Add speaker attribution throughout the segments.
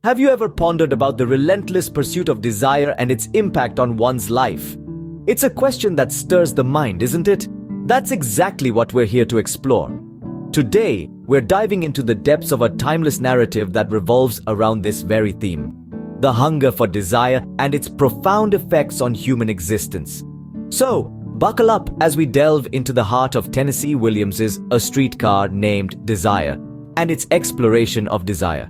Speaker 1: Have you ever pondered about the relentless pursuit of desire and its impact on one's life? It's a question that stirs the mind, isn't it? That's exactly what we're here to explore. Today, we're diving into the depths of a timeless narrative that revolves around this very theme: the hunger for desire and its profound effects on human existence. So, buckle up as we delve into the heart of Tennessee Williams's A Streetcar Named Desire and its exploration of desire.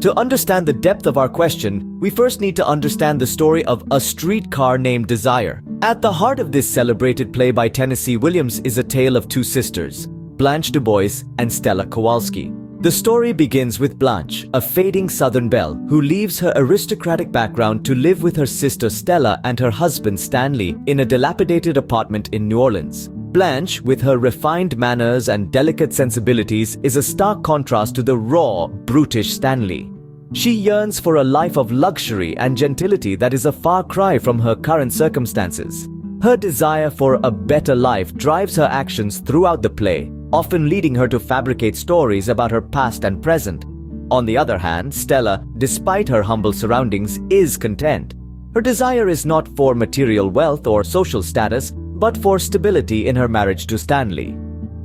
Speaker 1: To understand the depth of our question, we first need to understand the story of A Streetcar Named Desire. At the heart of this celebrated play by Tennessee Williams is a tale of two sisters, Blanche Du Bois and Stella Kowalski. The story begins with Blanche, a fading Southern belle, who leaves her aristocratic background to live with her sister Stella and her husband Stanley in a dilapidated apartment in New Orleans. Blanche, with her refined manners and delicate sensibilities, is a stark contrast to the raw, brutish Stanley. She yearns for a life of luxury and gentility that is a far cry from her current circumstances. Her desire for a better life drives her actions throughout the play, often leading her to fabricate stories about her past and present. On the other hand, Stella, despite her humble surroundings, is content. Her desire is not for material wealth or social status, but for stability in her marriage to Stanley.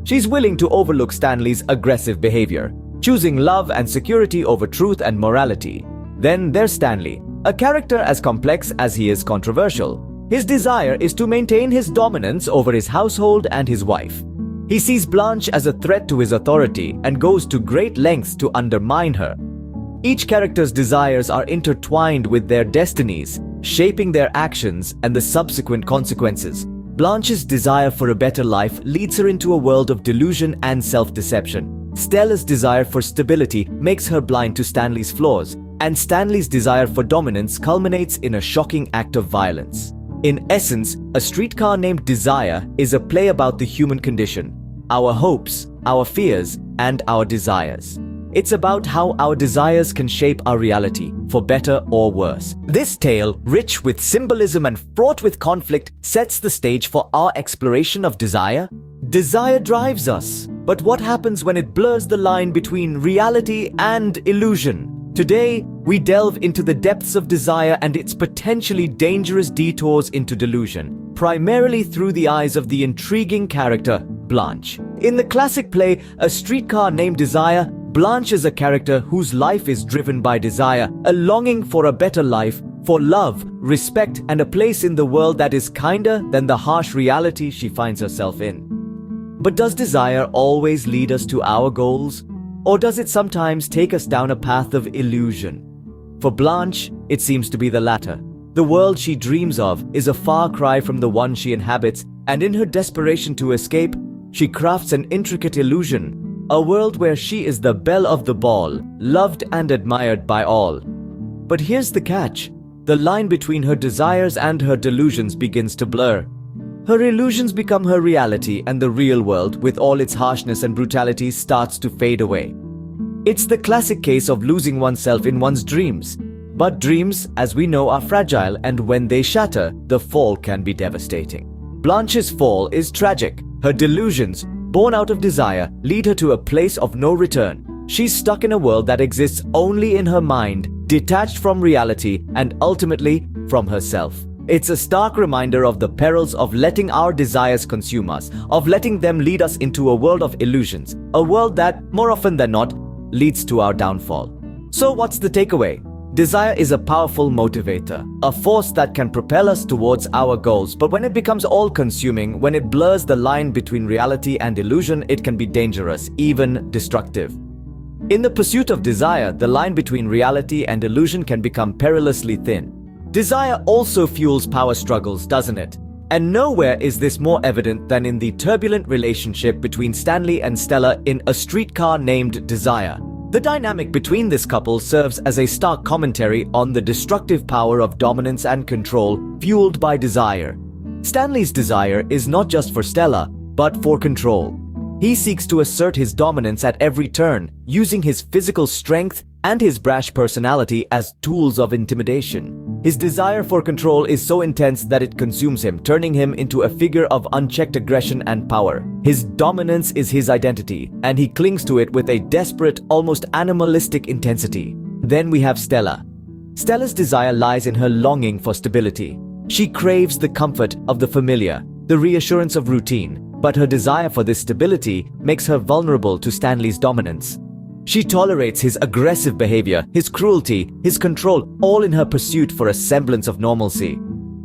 Speaker 1: She's willing to overlook Stanley's aggressive behavior, choosing love and security over truth and morality. Then there's Stanley, a character as complex as he is controversial. His desire is to maintain his dominance over his household and his wife. He sees Blanche as a threat to his authority and goes to great lengths to undermine her. Each character's desires are intertwined with their destinies, shaping their actions and the subsequent consequences. Blanche's desire for a better life leads her into a world of delusion and self-deception. Stella's desire for stability makes her blind to Stanley's flaws, and Stanley's desire for dominance culminates in a shocking act of violence. In essence, A Streetcar Named Desire is a play about the human condition, our hopes, our fears, and our desires. It's about how our desires can shape our reality, for better or worse. This tale, rich with symbolism and fraught with conflict, sets the stage for our exploration of desire. Desire drives us, but what happens when it blurs the line between reality and illusion? Today, we delve into the depths of desire and its potentially dangerous detours into delusion, primarily through the eyes of the intriguing character, Blanche. In the classic play, A Streetcar Named Desire, Blanche is a character whose life is driven by desire, a longing for a better life, for love, respect, and a place in the world that is kinder than the harsh reality she finds herself in. But does desire always lead us to our goals? Or does it sometimes take us down a path of illusion? For Blanche, it seems to be the latter. The world she dreams of is a far cry from the one she inhabits, and in her desperation to escape, she crafts an intricate illusion, a world where she is the belle of the ball, loved and admired by all. But here's the catch: the line between her desires and her delusions begins to blur. Her illusions become her reality, and the real world, with all its harshness and brutality, starts to fade away. It's the classic case of losing oneself in one's dreams. But dreams, as we know, are fragile, and when they shatter, the fall can be devastating. Blanche's fall is tragic. Her delusions, born out of desire, lead her to a place of no return. She's stuck in a world that exists only in her mind, detached from reality and ultimately from herself. It's a stark reminder of the perils of letting our desires consume us, of letting them lead us into a world of illusions, a world that, more often than not, leads to our downfall. So what's the takeaway? Desire is a powerful motivator, a force that can propel us towards our goals, but when it becomes all-consuming, when it blurs the line between reality and illusion, it can be dangerous, even destructive. In the pursuit of desire, the line between reality and illusion can become perilously thin. Desire also fuels power struggles, doesn't it? And nowhere is this more evident than in the turbulent relationship between Stanley and Stella in A Streetcar Named Desire. The dynamic between this couple serves as a stark commentary on the destructive power of dominance and control fueled by desire. Stanley's desire is not just for Stella, but for control. He seeks to assert his dominance at every turn, using his physical strength and his brash personality as tools of intimidation. His desire for control is so intense that it consumes him, turning him into a figure of unchecked aggression and power. His dominance is his identity, and he clings to it with a desperate, almost animalistic intensity. Then we have Stella. Stella's desire lies in her longing for stability. She craves the comfort of the familiar, the reassurance of routine, but her desire for this stability makes her vulnerable to Stanley's dominance. She tolerates his aggressive behavior, his cruelty, his control, all in her pursuit for a semblance of normalcy.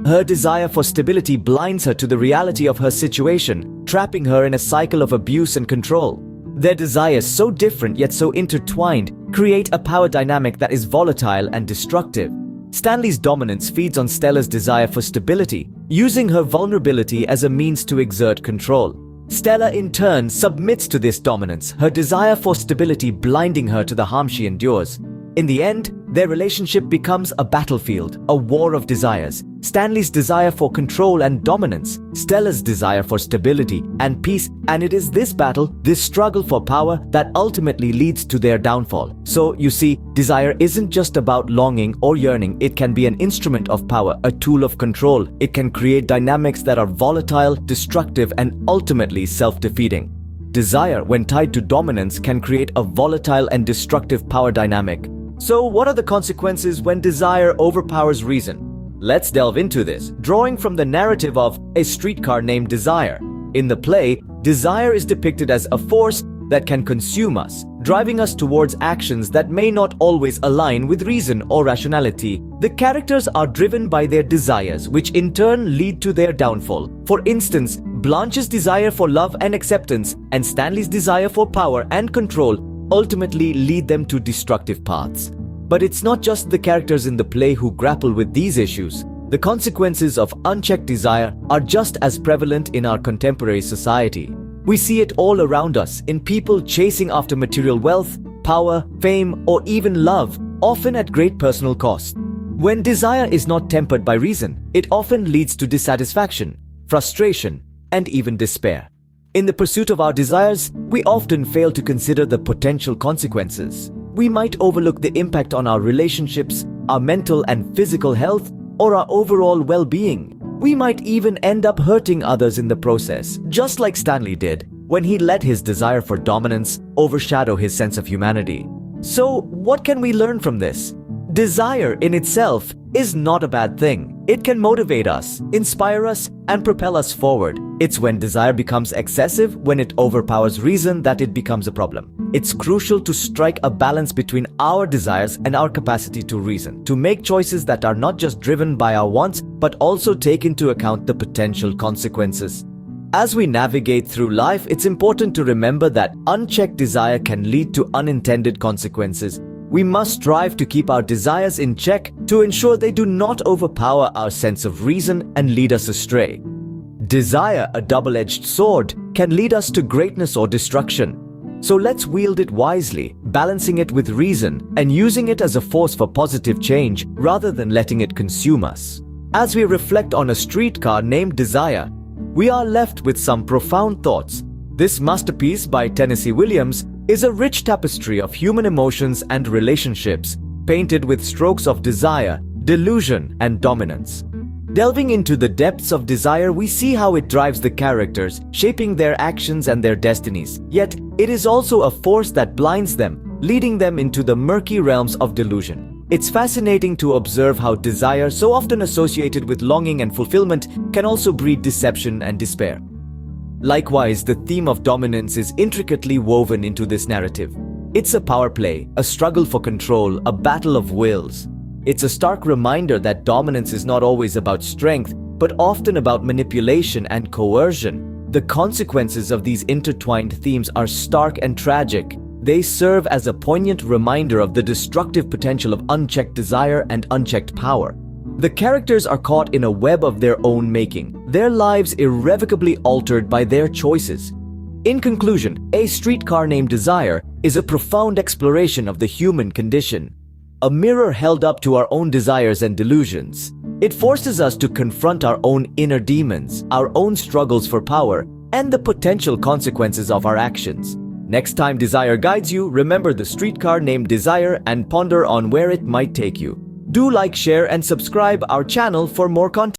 Speaker 1: Her desire for stability blinds her to the reality of her situation, trapping her in a cycle of abuse and control. Their desires, so different yet so intertwined, create a power dynamic that is volatile and destructive. Stanley's dominance feeds on Stella's desire for stability, using her vulnerability as a means to exert control. Stella, in turn, submits to this dominance, her desire for stability blinding her to the harm she endures. In the end, their relationship becomes a battlefield, a war of desires. Stanley's desire for control and dominance, Stella's desire for stability and peace, and it is this battle, this struggle for power, that ultimately leads to their downfall. So, you see, desire isn't just about longing or yearning. It can be an instrument of power, a tool of control. It can create dynamics that are volatile, destructive, and ultimately self-defeating. Desire, when tied to dominance, can create a volatile and destructive power dynamic. So, what are the consequences when desire overpowers reason? Let's delve into this, drawing from the narrative of A Streetcar Named Desire. In the play, desire is depicted as a force that can consume us, driving us towards actions that may not always align with reason or rationality. The characters are driven by their desires, which in turn lead to their downfall. For instance, Blanche's desire for love and acceptance and Stanley's desire for power and control ultimately lead them to destructive paths. But it's not just the characters in the play who grapple with these issues. The consequences of unchecked desire are just as prevalent in our contemporary society. We see it all around us, in people chasing after material wealth, power, fame, or even love, often at great personal cost. When desire is not tempered by reason, it often leads to dissatisfaction, frustration, and even despair. In the pursuit of our desires, we often fail to consider the potential consequences. We might overlook the impact on our relationships, our mental and physical health, or our overall well-being. We might even end up hurting others in the process, just like Stanley did when he let his desire for dominance overshadow his sense of humanity. So, what can we learn from this? Desire in itself is not a bad thing. It can motivate us, inspire us, and propel us forward. It's when desire becomes excessive, when it overpowers reason, that it becomes a problem. It's crucial to strike a balance between our desires and our capacity to reason, to make choices that are not just driven by our wants, but also take into account the potential consequences. As we navigate through life, it's important to remember that unchecked desire can lead to unintended consequences. We must strive to keep our desires in check to ensure they do not overpower our sense of reason and lead us astray. Desire, a double-edged sword, can lead us to greatness or destruction. So let's wield it wisely, balancing it with reason and using it as a force for positive change rather than letting it consume us. As we reflect on A Streetcar Named Desire, we are left with some profound thoughts. This masterpiece by Tennessee Williams is a rich tapestry of human emotions and relationships, painted with strokes of desire, delusion, and dominance. Delving into the depths of desire, we see how it drives the characters, shaping their actions and their destinies. Yet, it is also a force that blinds them, leading them into the murky realms of delusion. It's fascinating to observe how desire, so often associated with longing and fulfillment, can also breed deception and despair. Likewise, the theme of dominance is intricately woven into this narrative. It's a power play, a struggle for control, a battle of wills. It's a stark reminder that dominance is not always about strength, but often about manipulation and coercion. The consequences of these intertwined themes are stark and tragic. They serve as a poignant reminder of the destructive potential of unchecked desire and unchecked power. The characters are caught in a web of their own making, their lives irrevocably altered by their choices. In conclusion, A Streetcar Named Desire is a profound exploration of the human condition, a mirror held up to our own desires and delusions. It forces us to confront our own inner demons, our own struggles for power, and the potential consequences of our actions. Next time desire guides you, remember the streetcar named Desire and ponder on where it might take you. Do like, share, and subscribe our channel for more content.